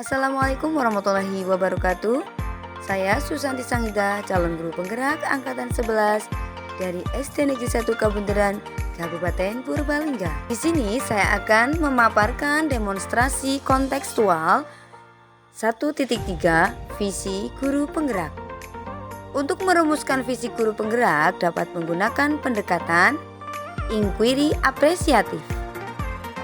Assalamualaikum warahmatullahi wabarakatuh. Saya Susanti Sangita, calon guru penggerak angkatan 11 dari SD Negeri 1 Kabunderan, Kabupaten Purbalingga. Di sini saya akan memaparkan demonstrasi kontekstual 1.3 visi guru penggerak. Untuk merumuskan visi guru penggerak dapat menggunakan pendekatan inquiry apresiatif.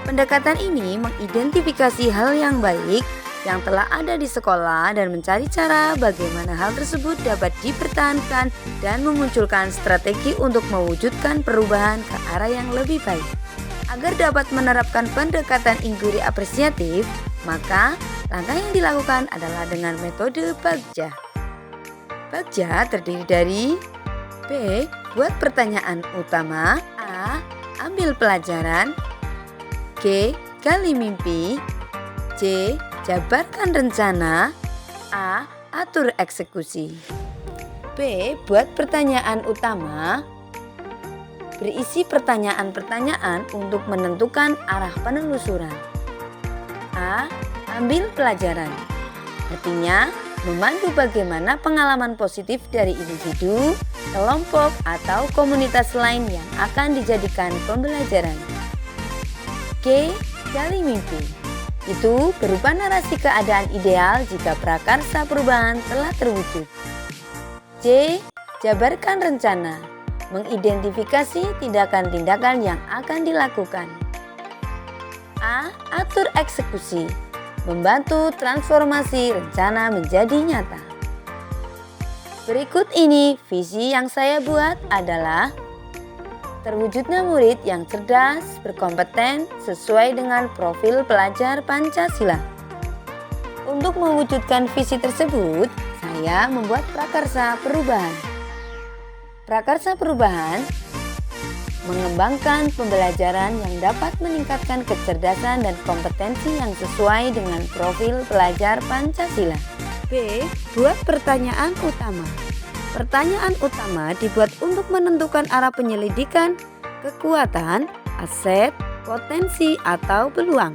Pendekatan ini mengidentifikasi hal yang baik yang telah ada di sekolah dan mencari cara bagaimana hal tersebut dapat dipertahankan dan memunculkan strategi untuk mewujudkan perubahan ke arah yang lebih baik. Agar dapat menerapkan pendekatan inquiry apresiatif, maka langkah yang dilakukan adalah dengan metode Bagja. Bagja terdiri dari B. Buat pertanyaan utama. A. Ambil pelajaran. G. Gali mimpi. C. Jabarkan rencana. A. Atur eksekusi. B. Buat pertanyaan utama. Berisi pertanyaan-pertanyaan untuk menentukan arah penelusuran. A. Ambil pelajaran. Artinya, memandu bagaimana pengalaman positif dari individu, kelompok, atau komunitas lain yang akan dijadikan pembelajaran. G. Gali mimpi. Itu berupa narasi keadaan ideal jika prakarsa perubahan telah terwujud. C. Jabarkan rencana. Mengidentifikasi tindakan-tindakan yang akan dilakukan. A. Atur eksekusi. Membantu transformasi rencana menjadi nyata. Berikut ini visi yang saya buat adalah terwujudnya murid yang cerdas, berkompeten, sesuai dengan profil pelajar Pancasila. Untuk mewujudkan visi tersebut, saya membuat prakarsa perubahan. Prakarsa perubahan mengembangkan pembelajaran yang dapat meningkatkan kecerdasan dan kompetensi yang sesuai dengan profil pelajar Pancasila. B. Buat pertanyaan utama. Pertanyaan utama dibuat untuk menentukan arah penyelidikan, kekuatan, aset, potensi, atau peluang.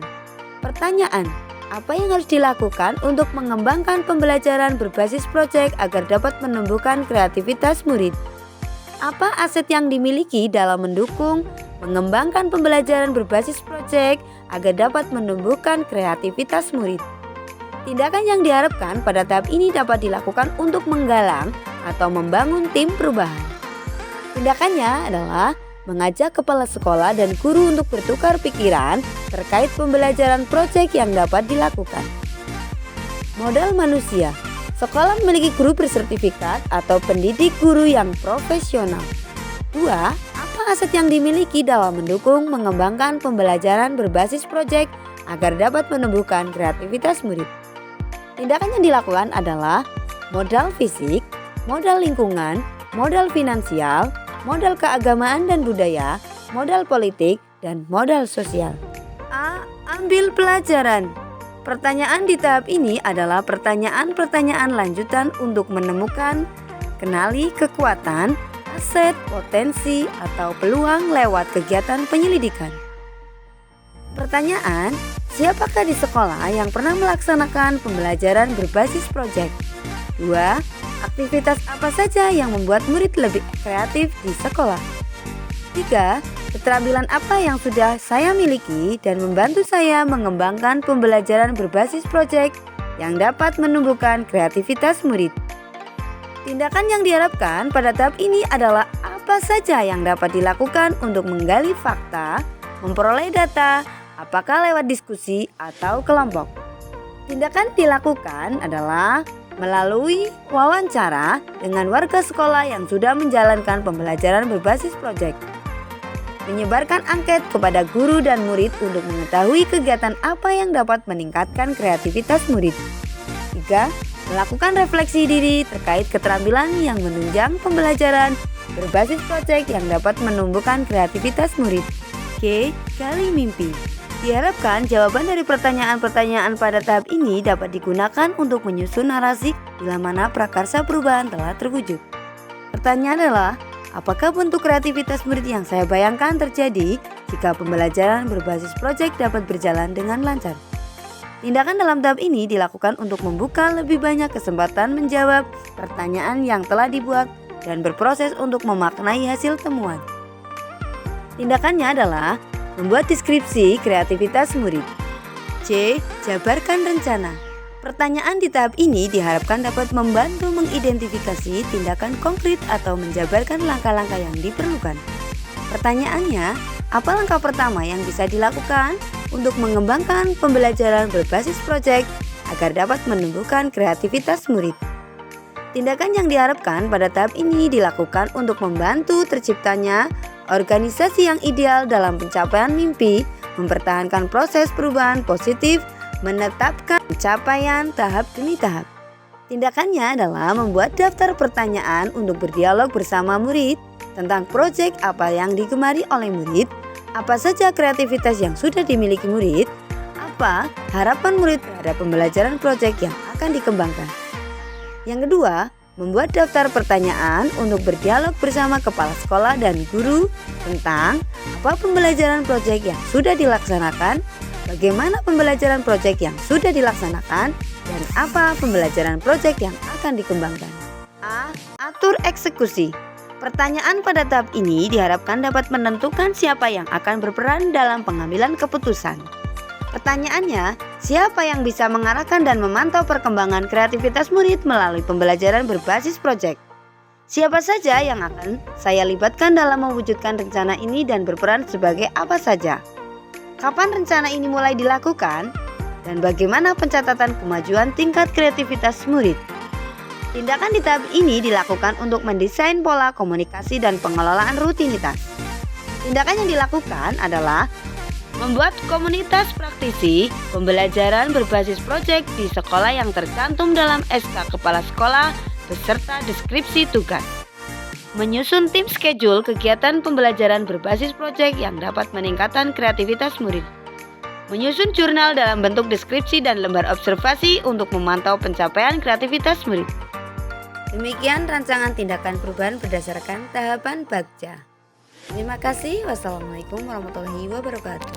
Pertanyaan, apa yang harus dilakukan untuk mengembangkan pembelajaran berbasis proyek agar dapat menumbuhkan kreativitas murid? Apa aset yang dimiliki dalam mendukung, mengembangkan pembelajaran berbasis proyek agar dapat menumbuhkan kreativitas murid? Tindakan yang diharapkan pada tahap ini dapat dilakukan untuk menggalang atau membangun tim perubahan. Tindakannya adalah mengajak kepala sekolah dan guru untuk bertukar pikiran terkait pembelajaran proyek yang dapat dilakukan. Modal manusia. Sekolah memiliki guru bersertifikat atau pendidik guru yang profesional. 2. Apa aset yang dimiliki dalam mendukung mengembangkan pembelajaran berbasis proyek agar dapat menumbuhkan kreativitas murid? Tindakan yang dilakukan adalah modal fisik, modal lingkungan, modal finansial, modal keagamaan dan budaya, modal politik, dan modal sosial. A. Ambil pelajaran. Pertanyaan di tahap ini adalah pertanyaan-pertanyaan lanjutan untuk menemukan, kenali kekuatan, aset, potensi, atau peluang lewat kegiatan penyelidikan. Pertanyaan, siapakah di sekolah yang pernah melaksanakan pembelajaran berbasis proyek? 2. Aktivitas apa saja yang membuat murid lebih kreatif di sekolah? 3. Keterampilan apa yang sudah saya miliki dan membantu saya mengembangkan pembelajaran berbasis proyek yang dapat menumbuhkan kreativitas murid? Tindakan yang diharapkan pada tahap ini adalah apa saja yang dapat dilakukan untuk menggali fakta, memperoleh data, apakah lewat diskusi atau kelompok. Tindakan dilakukan adalah melalui wawancara dengan warga sekolah yang sudah menjalankan pembelajaran berbasis proyek, menyebarkan angket kepada guru dan murid untuk mengetahui kegiatan apa yang dapat meningkatkan kreativitas murid. 3. Melakukan refleksi diri terkait keterampilan yang menunjang pembelajaran berbasis proyek yang dapat menumbuhkan kreativitas murid. G. Gali mimpi. Diharapkan jawaban dari pertanyaan-pertanyaan pada tahap ini dapat digunakan untuk menyusun narasi bila mana prakarsa perubahan telah terwujud. Pertanyaan adalah, apakah bentuk kreativitas murid yang saya bayangkan terjadi jika pembelajaran berbasis proyek dapat berjalan dengan lancar? Tindakan dalam tahap ini dilakukan untuk membuka lebih banyak kesempatan menjawab pertanyaan yang telah dibuat dan berproses untuk memaknai hasil temuan. Tindakannya adalah membuat deskripsi kreativitas murid. C. Jabarkan rencana. Pertanyaan di tahap ini diharapkan dapat membantu mengidentifikasi tindakan konkret atau menjabarkan langkah-langkah yang diperlukan. Pertanyaannya, apa langkah pertama yang bisa dilakukan untuk mengembangkan pembelajaran berbasis proyek agar dapat menumbuhkan kreativitas murid? Tindakan yang diharapkan pada tahap ini dilakukan untuk membantu terciptanya organisasi yang ideal dalam pencapaian mimpi, mempertahankan proses perubahan positif, menetapkan pencapaian tahap demi tahap. Tindakannya adalah membuat daftar pertanyaan untuk berdialog bersama murid tentang proyek apa yang digemari oleh murid, apa saja kreativitas yang sudah dimiliki murid, apa harapan murid terhadap pembelajaran proyek yang akan dikembangkan. Yang kedua, membuat daftar pertanyaan untuk berdialog bersama kepala sekolah dan guru tentang apa pembelajaran proyek yang sudah dilaksanakan, bagaimana pembelajaran proyek yang sudah dilaksanakan, dan apa pembelajaran proyek yang akan dikembangkan. A. Atur eksekusi. Pertanyaan pada tahap ini diharapkan dapat menentukan siapa yang akan berperan dalam pengambilan keputusan. Pertanyaannya, siapa yang bisa mengarahkan dan memantau perkembangan kreativitas murid melalui pembelajaran berbasis proyek? Siapa saja yang akan saya libatkan dalam mewujudkan rencana ini dan berperan sebagai apa saja? Kapan rencana ini mulai dilakukan? Dan bagaimana pencatatan kemajuan tingkat kreativitas murid? Tindakan di tahap ini dilakukan untuk mendesain pola komunikasi dan pengelolaan rutinitas. Tindakan yang dilakukan adalah membuat komunitas praktisi pembelajaran berbasis proyek di sekolah yang tercantum dalam SK Kepala Sekolah beserta deskripsi tugas. Menyusun tim schedule kegiatan pembelajaran berbasis proyek yang dapat meningkatkan kreativitas murid. Menyusun jurnal dalam bentuk deskripsi dan lembar observasi untuk memantau pencapaian kreativitas murid. Demikian rancangan tindakan perubahan berdasarkan tahapan Bagja. Terima kasih. Wassalamualaikum warahmatullahi wabarakatuh.